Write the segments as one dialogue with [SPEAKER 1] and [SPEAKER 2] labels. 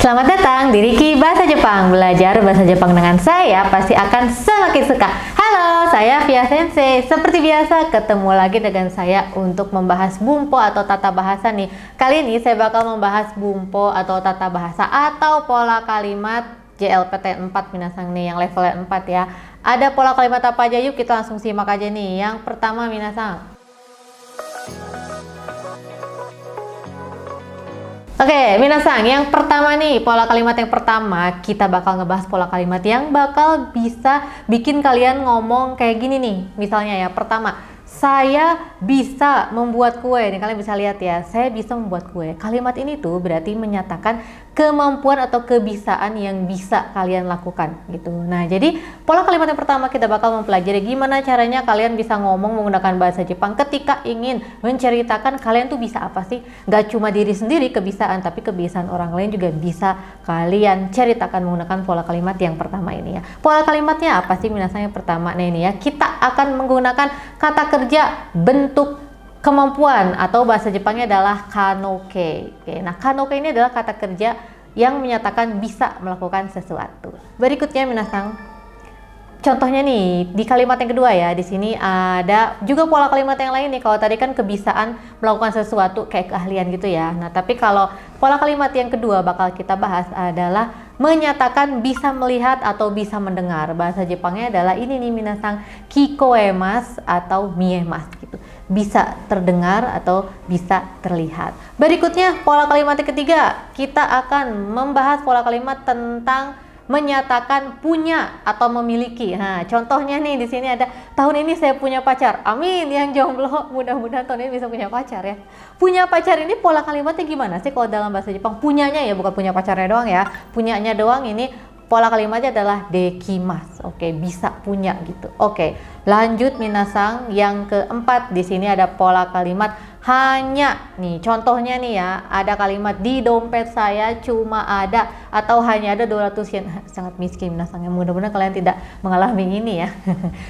[SPEAKER 1] Selamat datang di Riki Bahasa Jepang. Belajar bahasa Jepang dengan saya pasti akan semakin suka. Halo, saya Via Sensei. Seperti biasa, ketemu lagi dengan saya untuk membahas bumpo atau tata bahasa nih. Kali ini saya bakal membahas bumpo atau tata bahasa atau pola kalimat JLPT 4 minasang nih, yang levelnya 4 ya. Ada pola kalimat apa aja, yuk kita langsung simak aja nih. Yang pertama minasang. Oke, minasang, yang pertama nih, pola kalimat yang pertama, kita bakal ngebahas pola kalimat yang bakal bisa bikin kalian ngomong kayak gini nih. Misalnya ya, pertama, saya bisa membuat kue. Nih kalian bisa lihat ya, saya bisa membuat kue. Kalimat ini tuh berarti menyatakan kemampuan atau kebisaan yang bisa kalian lakukan gitu. Nah, jadi pola kalimat yang pertama kita bakal mempelajari gimana caranya kalian bisa ngomong menggunakan bahasa Jepang ketika ingin menceritakan kalian tuh bisa apa sih. Gak cuma diri sendiri kebisaan, tapi kebiasaan orang lain juga bisa kalian ceritakan menggunakan pola kalimat yang pertama ini ya. Pola kalimatnya apa sih minasang yang pertama? Nah ini ya, kita akan menggunakan kata kerja bentuk kemampuan atau bahasa Jepangnya adalah kanoke. Oke, nah kanoke ini adalah kata kerja yang menyatakan bisa melakukan sesuatu. Berikutnya minasang, contohnya nih di kalimat yang kedua ya, di sini ada juga pola kalimat yang lain nih. Kalau tadi kan kebisaan melakukan sesuatu kayak keahlian gitu ya. Nah, tapi kalau pola kalimat yang kedua bakal kita bahas adalah menyatakan bisa melihat atau bisa mendengar. Bahasa Jepangnya adalah ini nih minasang, kikoemas atau miemas gitu. Bisa terdengar atau bisa terlihat. Berikutnya pola kalimat yang ketiga, kita akan membahas pola kalimat tentang menyatakan punya atau memiliki. Nah, contohnya nih di sini ada, tahun ini saya punya pacar. Amin, yang jomblo mudah-mudahan tahun ini bisa punya pacar ya. Punya pacar ini pola kalimatnya gimana sih kalau dalam bahasa Jepang? Punyanya ya, bukan punya pacarnya doang ya. Punyanya doang ini pola kalimatnya adalah dekimasu. Oke, bisa punya gitu. Oke, lanjut minasang, yang keempat di sini ada pola kalimat hanya. Nih contohnya nih ya, ada kalimat di dompet saya cuma ada atau hanya ada 200 yen. Sangat miskin minasang, mudah-mudahan kalian tidak mengalami ini ya.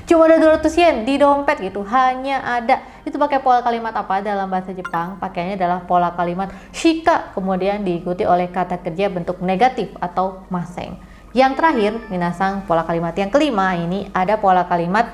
[SPEAKER 1] Cuma ada 200 yen di dompet gitu, hanya ada. Itu pakai pola kalimat apa dalam bahasa Jepang? Pakainya adalah pola kalimat shika, kemudian diikuti oleh kata kerja bentuk negatif atau maseng. Yang terakhir minasang, pola kalimat yang kelima ini ada pola kalimat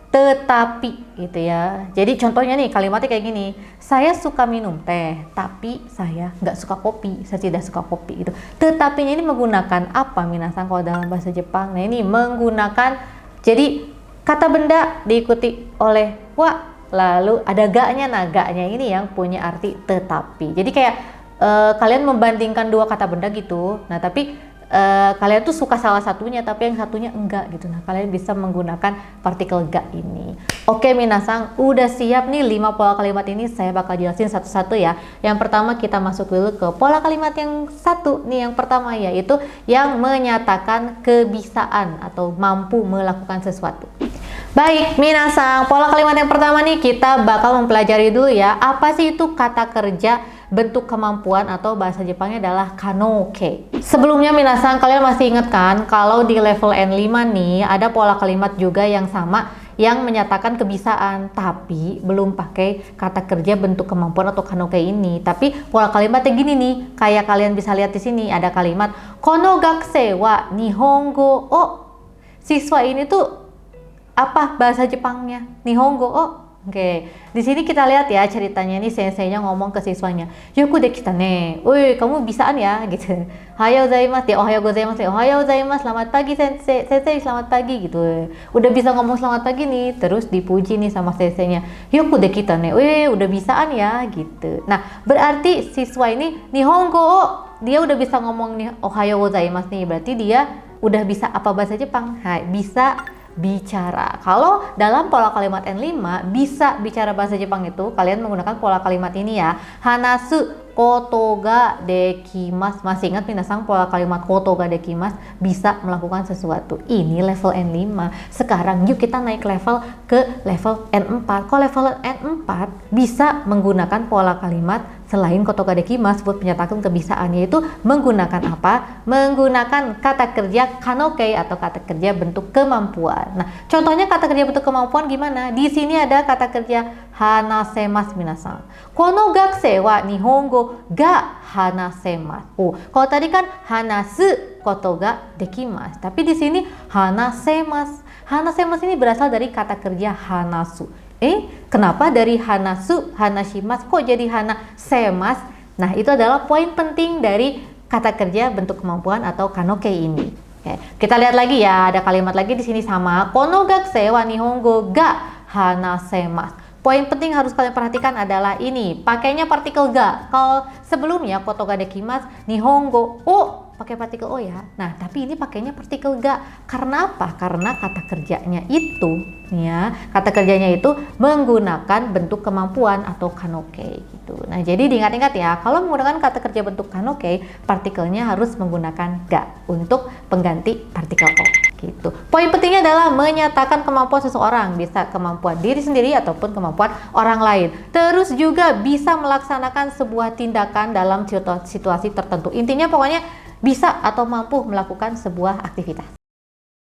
[SPEAKER 1] tetapi gitu ya. Jadi contohnya nih kalimatnya kayak gini, saya suka minum teh tapi saya nggak suka kopi, saya tidak suka kopi gitu. Tetapinya ini menggunakan apa minasang kalau dalam bahasa Jepang? Nah ini menggunakan, jadi kata benda diikuti oleh wa, lalu ada ga-nya. Nah ga-nya ini yang punya arti tetapi. Jadi kayak kalian membandingkan dua kata benda gitu. Nah tapi kalian tuh suka salah satunya tapi yang satunya enggak gitu. Nah kalian bisa menggunakan partikel ga ini. Oke minasang, udah siap nih 5 pola kalimat ini, saya bakal jelasin satu-satu ya. Yang pertama kita masuk dulu ke pola kalimat yang satu nih. Yang pertama yaitu yang menyatakan kebisaan atau mampu melakukan sesuatu. Baik minasang, pola kalimat yang pertama nih kita bakal mempelajari dulu ya. Apa sih itu kata kerja bentuk kemampuan atau bahasa Jepangnya adalah kanoke. Sebelumnya minasang, kalian masih ingat kan kalau di level N5 nih ada pola kalimat juga yang sama yang menyatakan kebisaan tapi belum pakai kata kerja bentuk kemampuan atau kanoke ini. Tapi pola kalimatnya gini nih, kayak kalian bisa lihat di sini ada kalimat kono gakusei wa nihongo o. Siswa ini tuh apa bahasa Jepangnya? Nihongo o. Oke, di sini kita lihat ya ceritanya nih, senseinya ngomong ke siswanya, "Yoku dekita ne. Woi, kamu bisaan ya." gitu. "Ohayou gozaimasu." Ya, "Ohayou gozaimasu." Ya, "Ohayou gozaimasu." "Selamat pagi sensei." "Sensei, selamat pagi." gitu. Udah bisa ngomong selamat pagi nih, terus dipuji nih sama senseinya. "Yoku dekita ne. Woi, udah bisaan ya." gitu. Nah, berarti siswa ini nihongo, dia udah bisa ngomong nih "Ohayou gozaimasu" nih, berarti dia udah bisa apa bahasa Jepang? Hai, bisa bicara. Kalau dalam pola kalimat N5 bisa bicara bahasa Jepang itu kalian menggunakan pola kalimat ini ya, hanasu koto ga dekimasu. Masih ingat minasang pola kalimat koto ga dekimasu, bisa melakukan sesuatu. Ini level N5. Sekarang yuk kita naik level ke level N4. Kalau level N4 bisa menggunakan pola kalimat selain kotoga dekimasu buat menyatakan kebiasaan, yaitu menggunakan apa? Menggunakan kata kerja kanokei atau kata kerja bentuk kemampuan. Nah, contohnya kata kerja bentuk kemampuan gimana? Di sini ada kata kerja hanasemasu minasan. Kono gakusei wa nihongo ga hanasemasu. Kalau tadi kan hanasu kotoga dekimasu, tapi di sini hanasemasu. Hanasemasu ini berasal dari kata kerja hanasu. Kenapa dari hanasu, hanashimasu kok jadi hanasemas? Nah, itu adalah poin penting dari kata kerja bentuk kemampuan atau kanokei ini. Oke, kita lihat lagi ya, ada kalimat lagi di sini sama. Kono gakusei wa nihongo ga hanasemasu. Poin penting harus kalian perhatikan adalah ini, pakainya partikel ga. Kalau sebelumnya kotoga dekimasu, nihongo pakai partikel o ya. Nah, tapi ini pakainya partikel ga. Karena apa? Karena kata kerjanya itu menggunakan bentuk kemampuan atau kanokei gitu. Nah, jadi diingat-ingat ya, kalau menggunakan kata kerja bentuk kanokei, partikelnya harus menggunakan ga untuk pengganti partikel o gitu. Poin pentingnya adalah menyatakan kemampuan seseorang, bisa kemampuan diri sendiri ataupun kemampuan orang lain. Terus juga bisa melaksanakan sebuah tindakan dalam situasi tertentu. Intinya pokoknya bisa atau mampu melakukan sebuah aktivitas.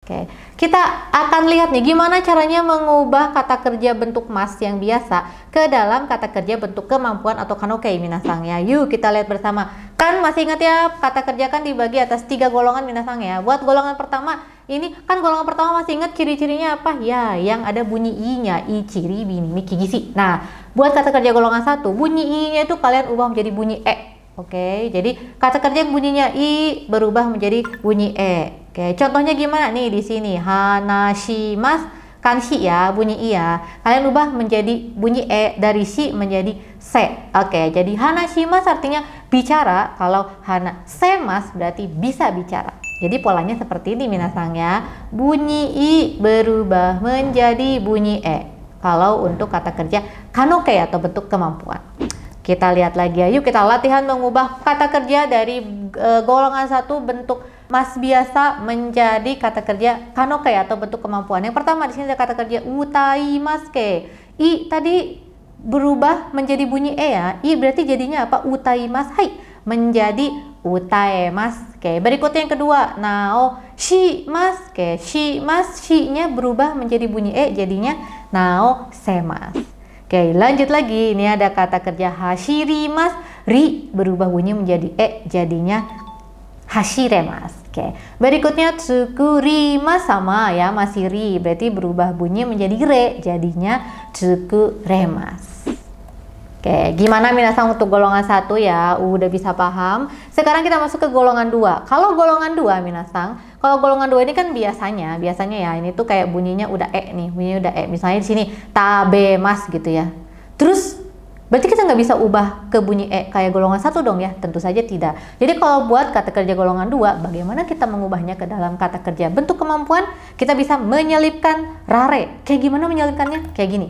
[SPEAKER 1] Oke, kita akan lihat nih gimana caranya mengubah kata kerja bentuk mas yang biasa ke dalam kata kerja bentuk kemampuan atau kanokei minasang ya. Yuk kita lihat bersama. Kan masih ingat ya, kata kerja kan dibagi atas 3 golongan minasang ya. Buat golongan pertama, ini kan golongan pertama masih ingat ciri-cirinya apa? Ya, yang ada bunyi i-nya, i ciri bini miki gisi. Nah, buat kata kerja golongan 1, bunyi i-nya itu kalian ubah menjadi bunyi e. Oke, jadi kata kerja yang bunyinya i berubah menjadi bunyi e. Oke, contohnya gimana nih di sini? Hanashimasu, kan shi ya, bunyi i ya. Kalian ubah menjadi bunyi e, dari shi menjadi se. Oke, jadi hanashimasu artinya bicara, kalau hanasemasu berarti bisa bicara. Jadi polanya seperti ini minasang ya. Bunyi i berubah menjadi bunyi e. Kalau untuk kata kerja kanokei atau bentuk kemampuan. Kita lihat lagi ya, yuk kita latihan mengubah kata kerja dari golongan 1 bentuk mas biasa menjadi kata kerja kanokei atau bentuk kemampuan. Yang pertama di sini ada kata kerja utaimasu. I tadi berubah menjadi bunyi e ya. I berarti jadinya apa? Utaimasu. Hai, menjadi utaemasu. Oke, berikutnya yang kedua, nao shimasu. Oke, shimasu, shi-nya berubah menjadi bunyi e jadinya nao semasu. Oke, lanjut lagi. Ini ada kata kerja hashirimasu. Ri berubah bunyi menjadi e, jadinya hashiremasu. Oke, berikutnya tsukurimasu sama ya, masih ri. Berarti berubah bunyi menjadi re, jadinya tsukuremasu. Oke, gimana minasang untuk golongan 1 ya? Udah bisa paham. Sekarang kita masuk ke golongan 2. Kalau golongan 2 minasang, kalau golongan 2 ini kan biasanya ya, ini tuh kayak bunyinya udah e nih, bunyinya udah e. Misalnya di sini tabemas gitu ya. Terus berarti kita nggak bisa ubah ke bunyi e kayak golongan 1 dong ya? Tentu saja tidak. Jadi kalau buat kata kerja golongan 2, bagaimana kita mengubahnya ke dalam kata kerja bentuk kemampuan? Kita bisa menyelipkan rare. Kayak gimana menyelipkannya? Kayak gini.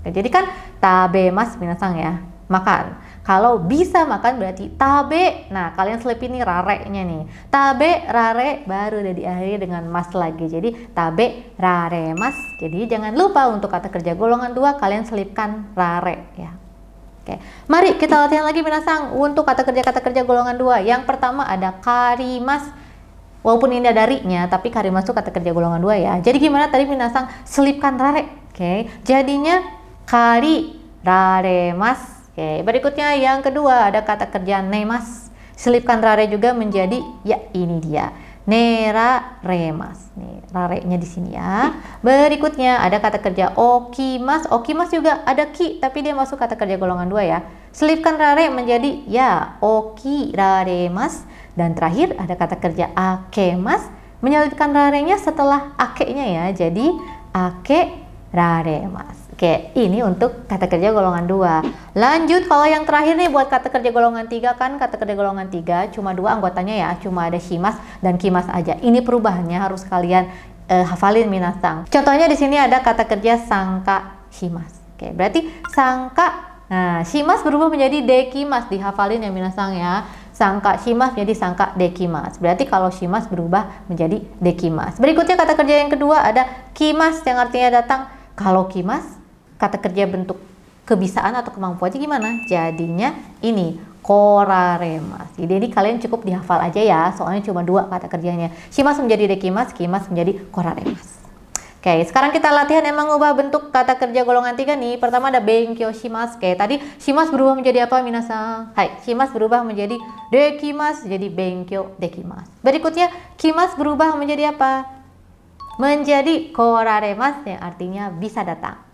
[SPEAKER 1] Jadi kan tabemas minasang ya, makan. Kalau bisa makan berarti tabe. Nah, kalian selipin nih rare-nya nih. Tabe, rare, baru udah diakhiri dengan mas lagi. Jadi tabe, rare, mas. Jadi jangan lupa untuk kata kerja golongan 2 kalian selipkan rare ya. Oke, mari kita latihan lagi minasang untuk kata kerja golongan 2. Yang pertama ada karimas. Walaupun ini ada ri-nya, tapi karimas itu kata kerja golongan 2 ya. Jadi gimana tadi minasang selipkan rare? Oke, jadinya kari raremas. Oke, berikutnya yang kedua ada kata kerja nemas. Selipkan rare juga menjadi ya ini dia. Neraremas. Nih, rare-nya di sini ya. Berikutnya ada kata kerja okimas. Okimas juga ada ki, tapi dia masuk kata kerja golongan 2 ya. Selipkan rare menjadi ya okiraremas. Dan terakhir ada kata kerja akemas. Menyelipkan rare-nya setelah ake-nya ya. Jadi akeraremas. Oke, ini untuk kata kerja golongan 2. Lanjut, kalau yang terakhir nih buat kata kerja golongan 3 kan kata kerja golongan 3 cuma 2 anggotanya ya, cuma ada shimas dan kimas aja. Ini perubahannya harus kalian hafalin minasang. Contohnya di sini ada kata kerja sangka shimas. Oke, berarti sangka. Nah, shimas berubah menjadi dekimas, dihafalin ya minasang ya. Sangka shimas menjadi sangka dekimas. Berarti kalau shimas berubah menjadi dekimas. Berikutnya kata kerja yang kedua ada kimas yang artinya datang. Kalau kimas kata kerja bentuk kebisaan atau kemampuannya gimana? Jadinya ini koraremasu. Jadi kalian cukup dihafal aja ya, soalnya cuma 2 kata kerjanya. Shimasu menjadi dekimasu, kimasu menjadi koraremasu. Oke, sekarang kita latihan emang ubah bentuk kata kerja golongan 3 nih. Pertama ada benkyou shimasu. Oke, tadi shimasu berubah menjadi apa, minasan? Hai, shimasu berubah menjadi dekimasu, jadi benkyou dekimasu. Berikutnya, kimasu berubah menjadi apa? Menjadi koraremasu, yang artinya bisa datang.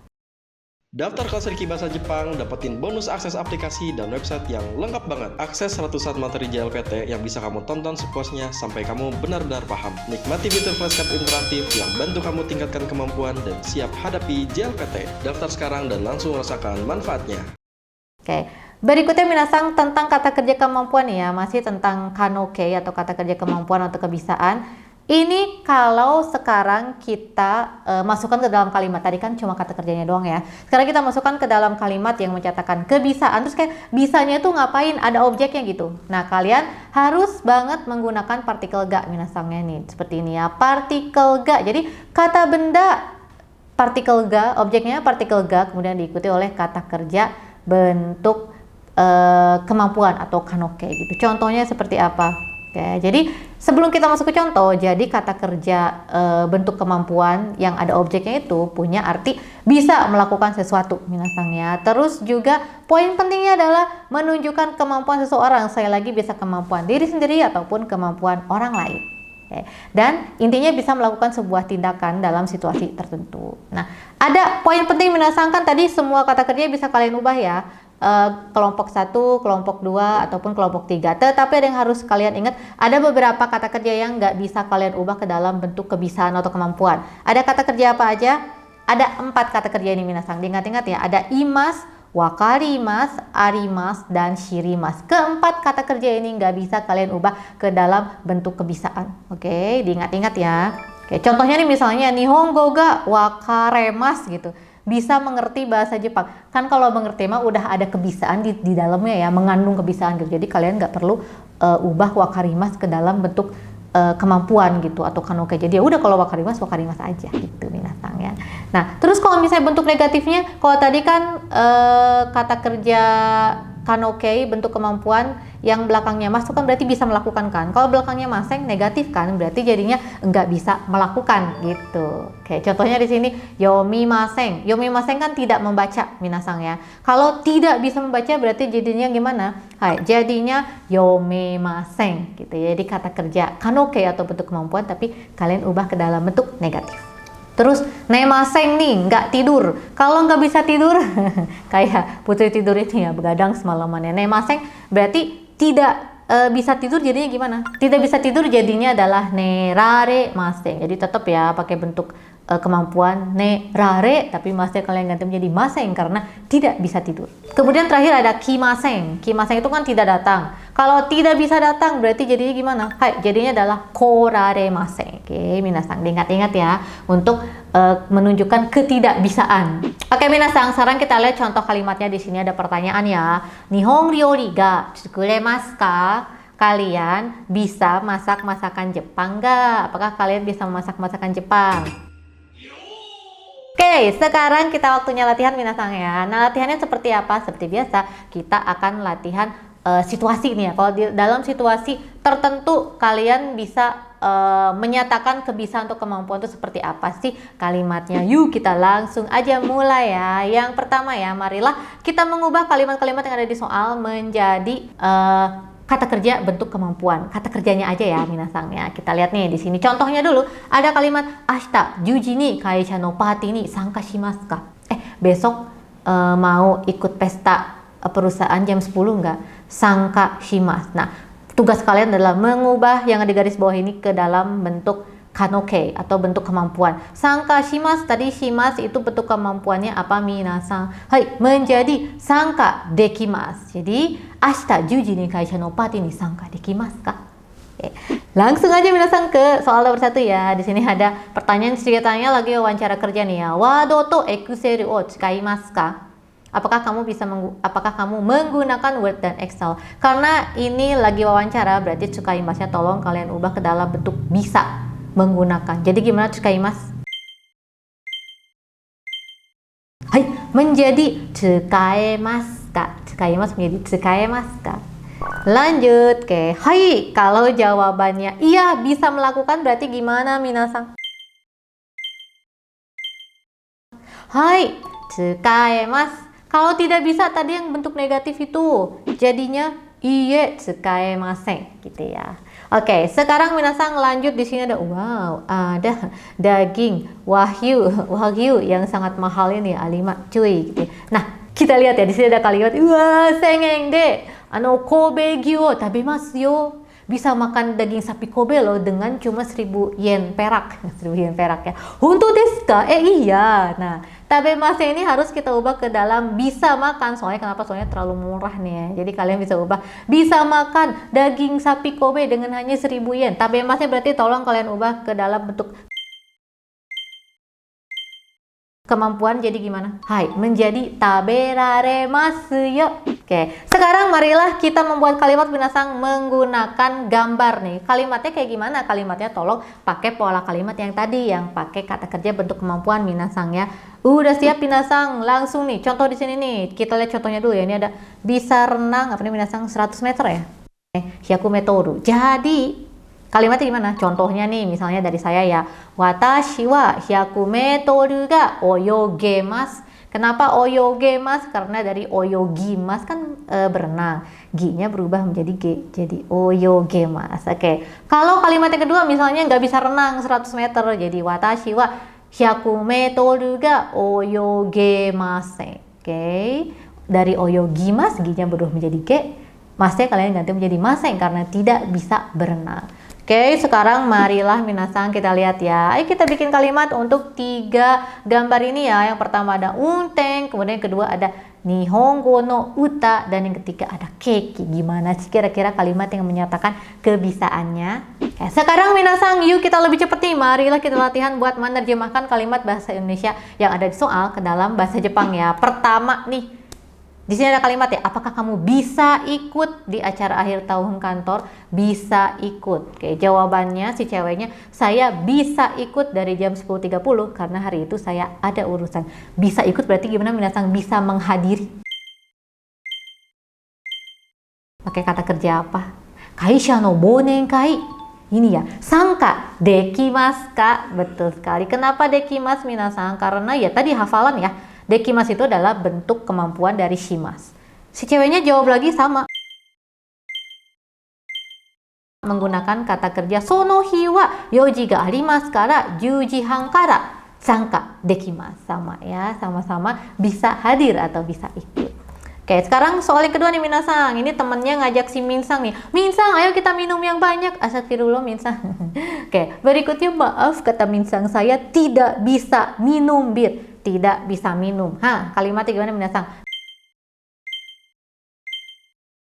[SPEAKER 2] Daftar kelas Riki Bahasa Jepang, dapetin bonus akses aplikasi dan website yang lengkap banget. Akses ratusan materi JLPT yang bisa kamu tonton sepuasnya sampai kamu benar-benar paham. Nikmati fitur flashcard interaktif yang bantu kamu tingkatkan kemampuan dan siap hadapi JLPT. Daftar sekarang dan langsung rasakan manfaatnya.
[SPEAKER 1] Oke, berikutnya minasan tentang kata kerja kemampuan ya, masih tentang kanoke atau kata kerja kemampuan atau kebisaan. Ini kalau sekarang kita masukkan ke dalam kalimat, tadi kan cuma kata kerjanya doang ya. Sekarang kita masukkan ke dalam kalimat yang mencatatkan kebisaan, terus kayak bisanya tuh ngapain, ada objeknya gitu. Nah, kalian harus banget menggunakan partikel ga minasangnya nih, seperti ini ya, partikel ga. Jadi kata benda partikel ga, objeknya partikel ga, kemudian diikuti oleh kata kerja bentuk kemampuan atau kanoke gitu. Contohnya seperti apa? Oke, jadi sebelum kita masuk ke contoh, jadi kata kerja bentuk kemampuan yang ada objeknya itu punya arti bisa melakukan sesuatu minasangnya. Terus juga poin pentingnya adalah menunjukkan kemampuan seseorang. Saya lagi bisa kemampuan diri sendiri ataupun kemampuan orang lain. Oke. Dan intinya bisa melakukan sebuah tindakan dalam situasi tertentu. Nah, ada poin penting minasang, kan tadi semua kata kerja bisa kalian ubah ya. Kelompok 1, kelompok 2, ataupun kelompok 3. Tetapi ada yang harus kalian ingat, ada beberapa kata kerja yang nggak bisa kalian ubah ke dalam bentuk kebisaan atau kemampuan. Ada kata kerja apa aja? Ada 4 kata kerja ini minasang. Diingat-ingat ya, ada imas, wakarimas, arimas, dan shirimas. Keempat kata kerja ini nggak bisa kalian ubah ke dalam bentuk kebisaan. Oke, diingat-ingat ya. Oke, contohnya nih misalnya nihongo ga wakaremas gitu. Bisa mengerti bahasa Jepang. Kan kalau mengerti mah udah ada kebisaan di dalamnya ya, mengandung kebisaan gitu. Jadi kalian nggak perlu ubah wakarimas ke dalam bentuk kemampuan gitu atau kanoke. Jadi ya udah kalau wakarimas aja gitu minasang ya. Nah, terus kalau misalnya bentuk negatifnya, kalau tadi kan kata kerja kanoke bentuk kemampuan yang belakangnya mas itu kan berarti bisa melakukan kan. Kalau belakangnya maseng negatif kan, berarti jadinya enggak bisa melakukan gitu. Oke, contohnya di sini yomi maseng. Yomi maseng kan tidak membaca minasang ya. Kalau tidak bisa membaca berarti jadinya gimana? Hai, jadinya yomi maseng gitu ya. Jadi kata kerja kanoke atau bentuk kemampuan tapi kalian ubah ke dalam bentuk negatif. Terus nemaseng nih, nggak tidur. Kalau nggak bisa tidur, kayak putri tidur itu ya, begadang semalamannya. Nemaseng berarti tidak bisa tidur, jadinya gimana? Tidak bisa tidur jadinya adalah nerare maseng. Jadi tetap ya pakai bentuk kemampuan nerare, tapi masih kalian ganti menjadi maseng karena tidak bisa tidur. Kemudian terakhir ada kimaseng. Kimaseng itu kan tidak datang. Kalau tidak bisa datang berarti jadinya gimana? Hai, jadinya adalah koraremasen. Oke, minasang diingat-ingat ya untuk menunjukkan ketidakbisaan. Oke, minasang, sekarang kita lihat contoh kalimatnya. Di sini ada pertanyaan ya. Nihon ryori ga tsukuremasu ka? Kalian bisa masak masakan Jepang nggak? Apakah kalian bisa memasak masakan Jepang? Oke, sekarang kita waktunya latihan minasang ya. Nah, latihannya seperti apa? Seperti biasa, kita akan latihan situasi nih ya. Kalau dalam situasi tertentu kalian bisa menyatakan kebisaan atau kemampuan itu seperti apa sih kalimatnya. Yuk kita langsung aja mulai ya. Yang pertama ya, marilah kita mengubah kalimat-kalimat yang ada di soal menjadi kata kerja bentuk kemampuan. Kata kerjanya aja ya minasang ya. Kita lihat nih di sini. Contohnya dulu ada kalimat ashita juji ni kaisha no party ni sanka shimasu ka? Besok mau ikut pesta perusahaan jam 10 enggak? Sanka shimasu. Nah, tugas kalian adalah mengubah yang ada di garis bawah ini ke dalam bentuk kanoke atau bentuk kemampuan. Sanka shimasu, tadi shimasu itu bentuk kemampuannya apa minasang? Hai, menjadi sanka dekimasu. Jadi ashita juji ni kaisha no party ni sanka dekimasu ka? Langsung aja minasang ke soal nomor 1 ya. Di sini ada pertanyaan ceritanya lagi wawancara kerja nih ya. Wado to Excel o tsukaimasu ka? Apakah kamu menggunakan Word dan Excel? Karena ini lagi wawancara, berarti tsukaimasu-nya tolong kalian ubah ke dalam bentuk bisa menggunakan. Jadi gimana tsukaimasu? Hai, menjadi tsukaimasu ka. Tsukaimasu menjadi tsukaimasu ka. Lanjut, oke. Hai, kalau jawabannya iya bisa melakukan berarti gimana minasang? Hai, tsukaimasu. Kalau tidak bisa tadi yang bentuk negatif itu jadinya iye tsukaimasen gitu ya. Oke, sekarang minasang lanjut. Di sini ada ada daging wagyu yang sangat mahal ini A5 cuy gitu. Nah, kita lihat ya di sini ada kalimat sengeng de Kobe gyu tabimasu yo. Bisa makan daging sapi Kobe loh dengan cuma 1000 yen perak. 1000 yen perak ya. Hontou desu ka? Iya. Nah, tabemasu ini harus kita ubah ke dalam bisa makan. Soalnya kenapa? Soalnya terlalu murah nih ya. Jadi kalian bisa ubah bisa makan daging sapi Kobe dengan hanya 1000 yen. Tabemasu berarti tolong kalian ubah ke dalam bentuk kemampuan jadi gimana? Hai, menjadi taberaremasu yo. Oke, sekarang marilah kita membuat kalimat minasang menggunakan gambar nih. Kalimatnya kayak gimana? Kalimatnya tolong pakai pola kalimat yang tadi yang pakai kata kerja bentuk kemampuan minasang ya. Udah siap minasang? Langsung nih. Contoh di sini nih. Kita lihat contohnya dulu ya. Ini ada bisa renang apa nih minasang 100 meter ya. Hyaku metoru. Jadi kalimatnya gimana? Contohnya nih, misalnya dari saya ya. Watashi wa hyaku meteru ga oyogemasu. Kenapa oyogemasu? Karena dari oyogimasu kan berenang. Gi-nya berubah menjadi G. Jadi oyogemasu. Oke. Kalau kalimat yang kedua misalnya nggak bisa renang 100 meter. Jadi watashi wa hyaku meteru ga oyogemasu. Oke. Dari oyogimasu, Gi-nya berubah menjadi G. Masnya kalian ganti menjadi maseng karena tidak bisa berenang. Oke, sekarang marilah minasang kita lihat ya. Ayo kita bikin kalimat untuk 3 gambar ini ya. Yang pertama ada unteng, kemudian yang kedua ada nihongo no uta, dan yang ketiga ada keiki. Gimana sih kira-kira kalimat yang menyatakan kebisaannya? Oke, sekarang minasang yuk kita lebih cepat nih. Marilah kita latihan buat menerjemahkan kalimat bahasa Indonesia yang ada di soal ke dalam bahasa Jepang ya. Pertama nih. Di sini ada kalimat ya, apakah kamu bisa ikut di acara akhir tahun kantor? Bisa ikut. Oke, jawabannya si ceweknya, saya bisa ikut dari jam 10.30 karena hari itu saya ada urusan. Bisa ikut berarti gimana minasang? Bisa menghadiri. Pakai kata kerja apa? Kaisha no bonenkai. Ini ya, sangka dekimasu ka. Betul sekali. Kenapa dekimasu minasang? Karena ya tadi hafalan ya. Dekimasu itu adalah bentuk kemampuan dari shimasu. Si ceweknya jawab lagi sama. Menggunakan kata kerja sono hi wa yoji ga arimasu kara 10 ji han kara sangka dekimasu. Sama ya, sama-sama bisa hadir atau bisa ikut. Oke, sekarang soal yang kedua nih minasang. Ini temennya ngajak si Minsang nih. Minsang, ayo kita minum yang banyak. Astagfirullah Minsang. Oke, berikutnya maaf kata Minsang, saya tidak bisa minum bir. Tidak bisa minum. Kalimatnya gimana minasang?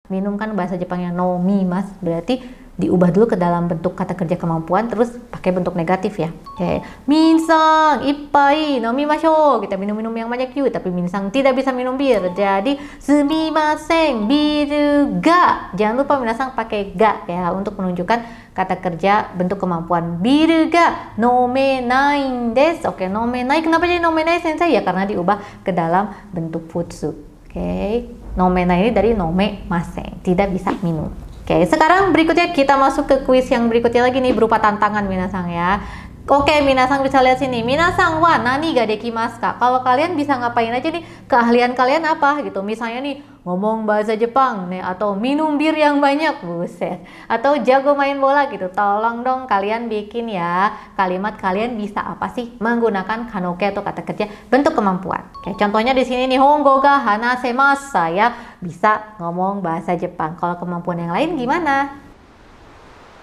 [SPEAKER 1] Minum kan bahasa Jepangnya nomimasu, berarti diubah dulu ke dalam bentuk kata kerja kemampuan terus pakai bentuk negatif ya. Oke, Minsang ippai nomimashou. Kita minum-minum yang banyak yuk, tapi Minsang tidak bisa minum bir. Jadi sumimasen biru ga. Jangan lupa minasang pakai ga ya untuk menunjukkan kata kerja bentuk kemampuan. Biru ga nomenai desu. Oke, nomenai. Kenapa jadi nomenai sensei? Ya karena diubah ke dalam bentuk futsu. Oke, nomenai ini dari nome masen, tidak bisa minum. Oke, sekarang berikutnya kita masuk ke kuis yang berikutnya lagi nih berupa tantangan minasang ya. Oke, minasang bisa lihat sini. Minasang wa nani ga dekimasu ka? Kalau kalian bisa ngapain aja nih? Keahlian kalian apa gitu? Misalnya nih ngomong bahasa Jepang nih atau minum bir yang banyak, buset. Atau jago main bola gitu. Tolong dong kalian bikin ya. Kalimat kalian bisa apa sih menggunakan kanoke atau kata kerja bentuk kemampuan. Oke, contohnya di sini nih Nihongo ga hanasemasu. Saya bisa ngomong bahasa Jepang. Kalau kemampuan yang lain gimana?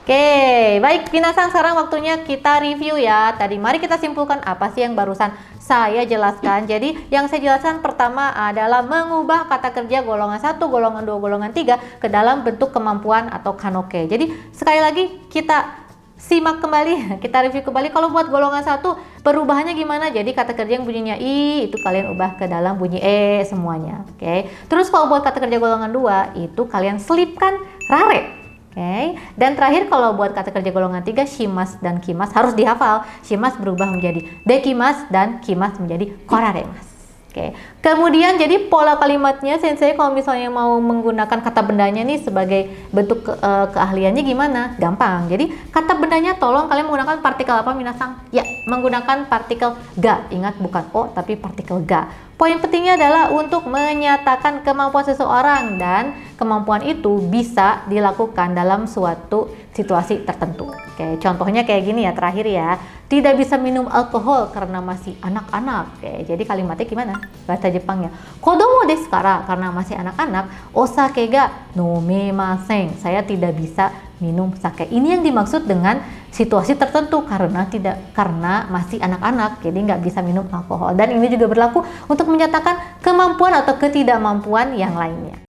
[SPEAKER 1] Oke, baik minasang, sekarang waktunya kita review ya. Tadi mari kita simpulkan apa sih yang barusan saya jelaskan. Jadi yang saya jelaskan pertama adalah mengubah kata kerja golongan 1, golongan 2, golongan 3 ke dalam bentuk kemampuan atau kanoke. Jadi sekali lagi kita simak kembali, kita review kembali. Kalau buat golongan 1 perubahannya gimana? Jadi kata kerja yang bunyinya i itu kalian ubah ke dalam bunyi e semuanya. Oke. Terus kalau buat kata kerja golongan 2 itu kalian selipkan rare. Oke, dan terakhir kalau buat kata kerja golongan 3, shimas dan kimas harus dihafal. Shimas berubah menjadi dekimas dan kimas menjadi koraremas. Oke, Kemudian jadi pola kalimatnya sensei kalau misalnya mau menggunakan kata bendanya nih sebagai bentuk keahliannya gimana? Gampang. Jadi kata bendanya tolong kalian menggunakan partikel apa minasang? Ya, menggunakan partikel ga. Ingat bukan o tapi partikel ga. Poin pentingnya adalah untuk menyatakan kemampuan seseorang dan kemampuan itu bisa dilakukan dalam suatu situasi tertentu. Oke, contohnya kayak gini ya terakhir ya. Tidak bisa minum alkohol karena masih anak-anak. Oke, jadi kalimatnya gimana? Bahasa Jepangnya. Kodomo desu kara karena masih anak-anak. Osake ga nomemasen. Saya tidak bisa minum sake. Ini yang dimaksud dengan situasi tertentu karena masih anak-anak, jadi nggak bisa minum alkohol. Dan ini juga berlaku untuk menyatakan kemampuan atau ketidakmampuan yang lainnya.